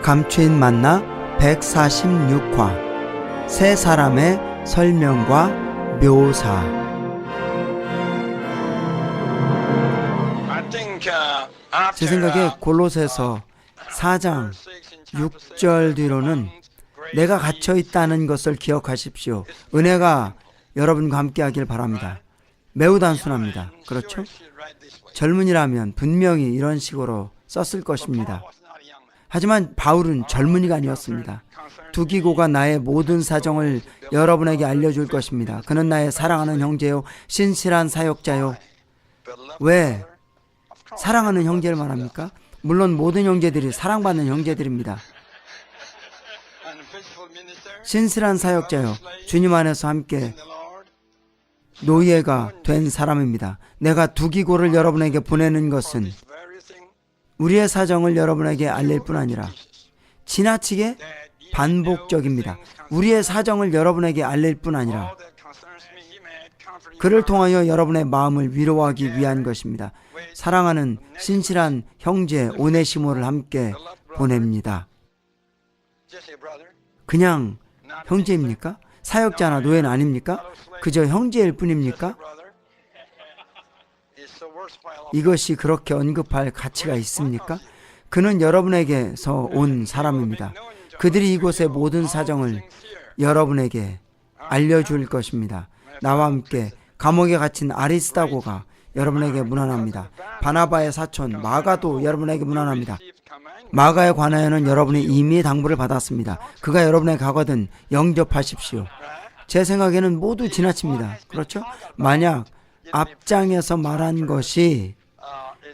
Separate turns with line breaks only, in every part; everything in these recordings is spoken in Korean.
감추인 만나 146화 세 사람의 설명과 묘사. 제 생각에 골로새서 4장 6절 뒤로는 내가 갇혀 있다는 것을 기억하십시오. 은혜가 여러분과 함께 하길 바랍니다. 매우 단순합니다. 그렇죠? 젊은이라면 분명히 이런 식으로 썼을 것입니다. 하지만 바울은 젊은이가 아니었습니다. 두기고가 나의 모든 사정을 여러분에게 알려줄 것입니다. 그는 나의 사랑하는 형제요, 신실한 사역자요. 왜 사랑하는 형제를 말합니까? 물론 모든 형제들이 사랑받는 형제들입니다. 신실한 사역자요, 주님 안에서 함께 노예가 된 사람입니다. 내가 두기고를 여러분에게 보내는 것은 우리의 사정을 여러분에게 알릴 뿐 아니라 지나치게 반복적입니다. 우리의 사정을 여러분에게 알릴 뿐 아니라 그를 통하여 여러분의 마음을 위로하기 위한 것입니다. 사랑하는 신실한 형제 오네시모를 함께 보냅니다. 그냥 형제입니까? 사역자나 노예는 아닙니까? 그저 형제일 뿐입니까? 이것이 그렇게 언급할 가치가 있습니까? 그는 여러분에게서 온 사람입니다. 그들이 이곳의 모든 사정을 여러분에게 알려줄 것입니다. 나와 함께 감옥에 갇힌 아리스다고가 여러분에게 문안합니다. 바나바의 사촌 마가도 여러분에게 문안합니다. 마가에 관하여는 여러분이 이미 당부를 받았습니다. 그가 여러분에게 가거든 영접하십시오. 제 생각에는 모두 지나칩니다. 그렇죠? 만약 앞장에서 말한 것이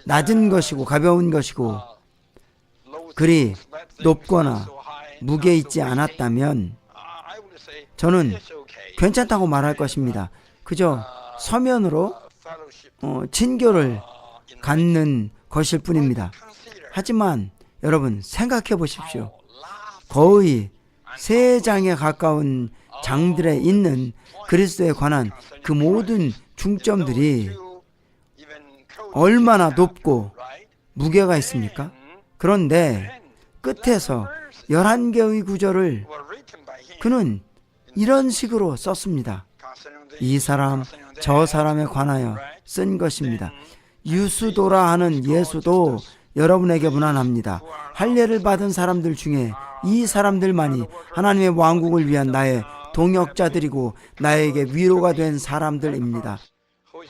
낮은 것이고 가벼운 것이고 그리 높거나 무게 있지 않았다면 저는 괜찮다고 말할 것입니다. 그저 서면으로 친교를 갖는 것일 뿐입니다. 하지만 여러분 생각해 보십시오. 거의 3장에 가까운 장들에 있는 그리스도에 관한 그 모든 중점들이 얼마나 높고 무게가 있습니까? 그런데 끝에서 11개의 구절을 그는 이런 식으로 썼습니다. 이 사람 저 사람에 관하여 쓴 것입니다. 유수도라 하는 예수도 여러분에게 문안합니다. 할례를 받은 사람들 중에 이 사람들만이 하나님의 왕국을 위한 나의 동역자들이고 나에게 위로가 된 사람들입니다.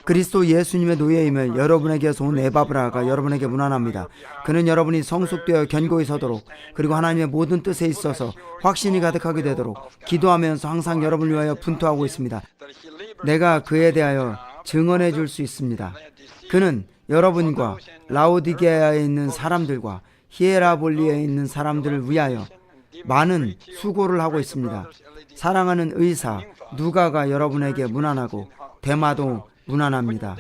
그리스도 예수님의 노예임을 여러분에게서 온 에바브라가 여러분에게 문안합니다. 그는 여러분이 성숙되어 견고히 서도록 그리고 하나님의 모든 뜻에 있어서 확신이 가득하게 되도록 기도하면서 항상 여러분을 위하여 분투하고 있습니다. 내가 그에 대하여 증언해 줄 수 있습니다. 그는 여러분과 라오디게아에 있는 사람들과 히에라볼리에 있는 사람들을 위하여 많은 수고를 하고 있습니다. 사랑하는 의사 누가가 여러분에게 문안하고 데마도 문안합니다.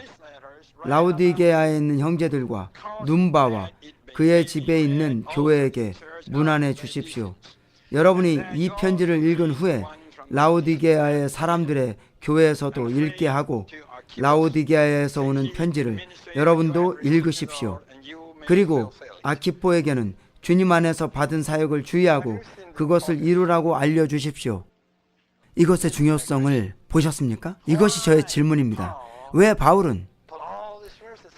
라오디게아에 있는 형제들과 num바와 그의 집에 있는 교회에게 문안해 주십시오. 여러분이 이 편지를 읽은 후에 라오디게아의 사람들의 교회에서도 읽게 하고 라오디게아에서 오는 편지를 여러분도 읽으십시오. 그리고 아키포에게는 주님 안에서 받은 사역을 주의하고 그것을 이루라고 알려주십시오. 이것의 중요성을 보셨습니까? 이것이 저의 질문입니다. 왜 바울은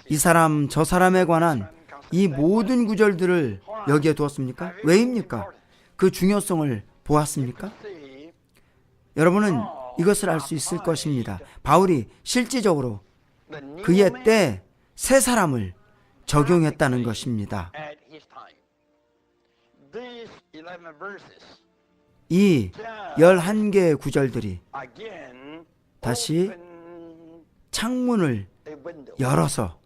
이 사람 저 사람에 관한 이 모든 구절들을 여기에 두었습니까? 왜입니까? 그 중요성을 보았습니까? 여러분은 이것을 알 수 있을 것입니다. 바울이 실질적으로 그의 때 세 사람을 적용했다는 것입니다. 이 11개의 구절들이 다시 창문을 열어서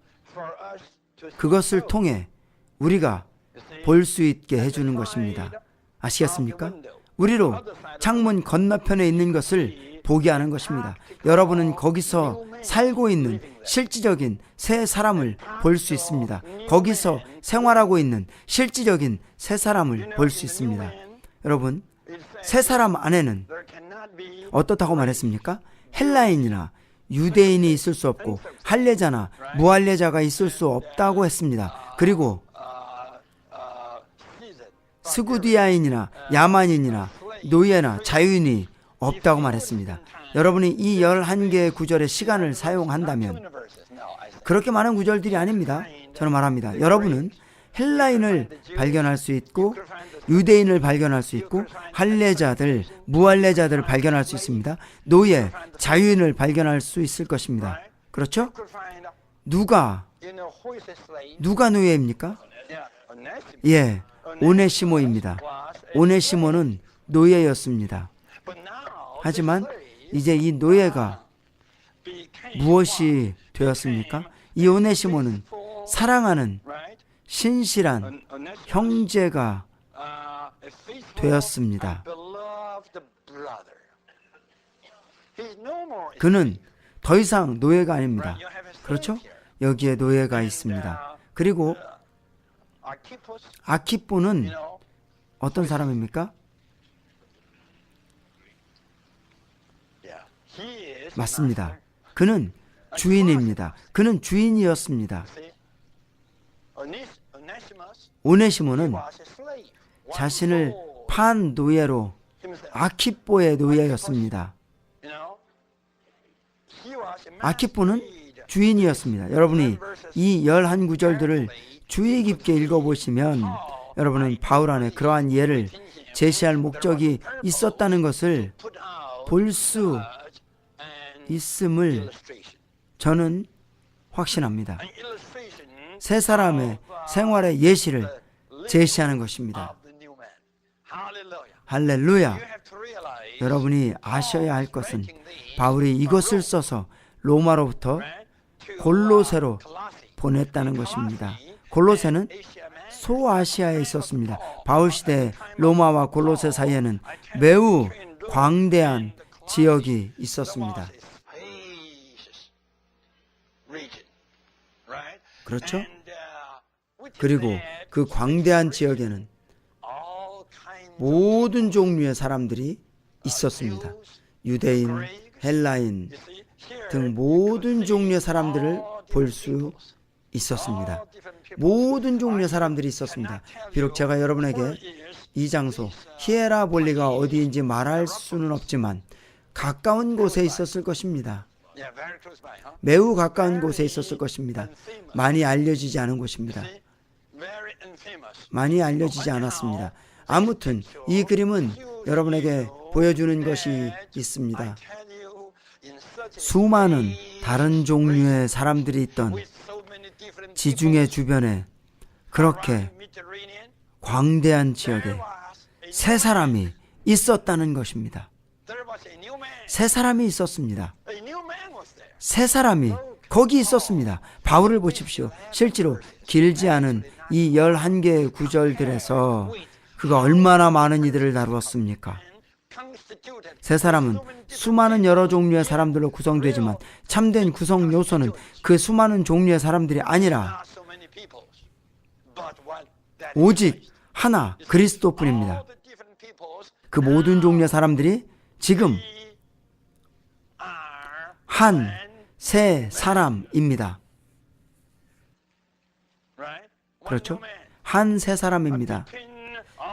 그것을 통해 우리가 볼 수 있게 해주는 것입니다. 아시겠습니까? 우리로 창문 건너편에 있는 것을 보게 하는 것입니다. 여러분은 거기서 살고 있는 실질적인 세 사람을 볼 수 있습니다. 거기서 생활하고 있는 실질적인 세 사람을 볼 수 있습니다. 여러분, 세 사람 안에는 어떻다고 말했습니까? 헬라인이나 유대인이 있을 수 없고 할례자나 무할례자가 있을 수 없다고 했습니다. 그리고 스구디아인이나 야만인이나 노예나 자유인이 없다고 말했습니다. 여러분이 이 11개의 구절의 시간을 사용한다면 그렇게 많은 구절들이 아닙니다. 저는 말합니다. 여러분은 헬라인을 발견할 수 있고 유대인을 발견할 수 있고 할례자들, 무할례자들을 발견할 수 있습니다. 노예, 자유인을 발견할 수 있을 것입니다. 그렇죠? 누가 노예입니까? 예, 오네시모입니다. 오네시모는 노예였습니다. 하지만 이제 이 노예가 무엇이 되었습니까? 이 오네시모는 사랑하는 신실한 형제가 되었습니다. 그는 더 이상 노예가 아닙니다. 그렇죠? 여기에 노예가 있습니다. 그리고 아키포는 어떤 사람입니까? 맞습니다. 그는 주인입니다. 그는 주인이었습니다. 오네시모는 자신을 판 노예로 아키포의 노예였습니다. 아키포는 주인이었습니다. 여러분이 이 11구절들을 주의 깊게 읽어보시면 여러분은 바울 안에 그러한 예를 제시할 목적이 있었다는 것을 볼 수 있음을 저는 확신합니다. 세 사람의 생활의 예시를 제시하는 것입니다. 할렐루야! 여러분이 아셔야 할 것은 바울이 이것을 써서 로마로부터 골로새로 보냈다는 것입니다. 골로새는 소아시아에 있었습니다. 바울 시대 로마와 골로새 사이에는 매우 광대한 지역이 있었습니다. 그렇죠? 그리고 그 광대한 지역에는 모든 종류의 사람들이 있었습니다. 유대인, 헬라인 등 모든 종류의 사람들을 볼 수 있었습니다. 모든 종류의 사람들이 있었습니다. 비록 제가 여러분에게 이 장소 히에라볼리가 어디인지 말할 수는 없지만 가까운 곳에 있었을 것입니다. 매우 가까운 곳에 있었을 것입니다. 많이 알려지지 않은 곳입니다. 많이 알려지지 않았습니다. 아무튼 이 그림은 여러분에게 보여주는 것이 있습니다. 수많은 다른 종류의 사람들이 있던 지중해 주변에 그렇게 광대한 지역에 세 사람이 있었다는 것입니다. 세 사람이 있었습니다. 세 사람이 거기 있었습니다. 바울을 보십시오. 실제로 길지 않은 이 11개의 구절들에서 그가 얼마나 많은 이들을 다루었습니까? 세 사람은 수많은 여러 종류의 사람들로 구성되지만 참된 구성 요소는 그 수많은 종류의 사람들이 아니라 오직 하나 그리스도뿐입니다. 그 모든 종류의 사람들이 지금 한 세 사람입니다. 그렇죠? 한 세 사람입니다.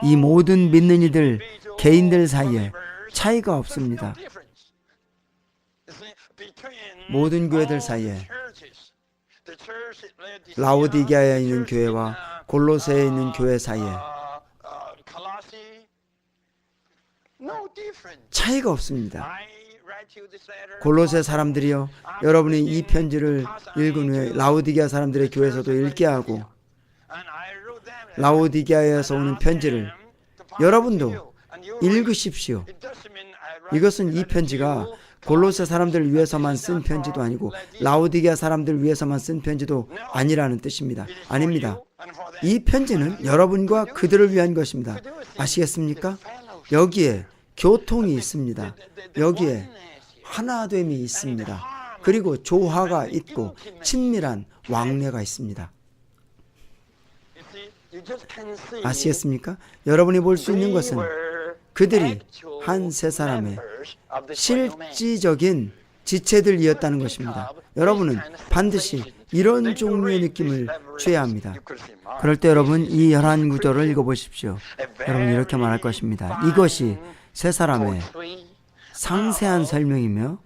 이 모든 믿는 이들, 개인들 사이에 차이가 없습니다. 모든 교회들 사이에 라오디게아에 있는 교회와 골로새에 있는 교회 사이에 차이가 없습니다. 골로새 사람들이요, 여러분이 이 편지를 읽은 후에 라오디게아 사람들의 교회에서도 읽게 하고 라오디게아에서 오는 편지를 여러분도 읽으십시오. 이것은 이 편지가 골로새 사람들을 위해서만 쓴 편지도 아니고 라오디게아 사람들을 위해서만 쓴 편지도 아니라는 뜻입니다. 아닙니다. 이 편지는 여러분과 그들을 위한 것입니다. 아시겠습니까? 여기에 교통이 있습니다. 여기에 하나됨이 있습니다. 그리고 조화가 있고 친밀한 왕래가 있습니다. 아시겠습니까? 여러분이 볼 수 있는 것은 그들이 한 세 사람의 실질적인 지체들이었다는 것입니다. 여러분은 반드시 이런 종류의 느낌을 취해야 합니다. 그럴 때 여러분 이 열한 구절을 읽어보십시오. 여러분 이렇게 말할 것입니다. 이것이 세 사람의 상세한 설명이며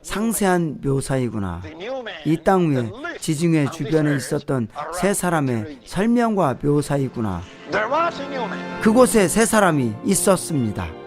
상세한 묘사이구나. 이 땅 위에 지중해 주변에 있었던 세 사람의 설명과 묘사이구나. 그곳에 세 사람이 있었습니다.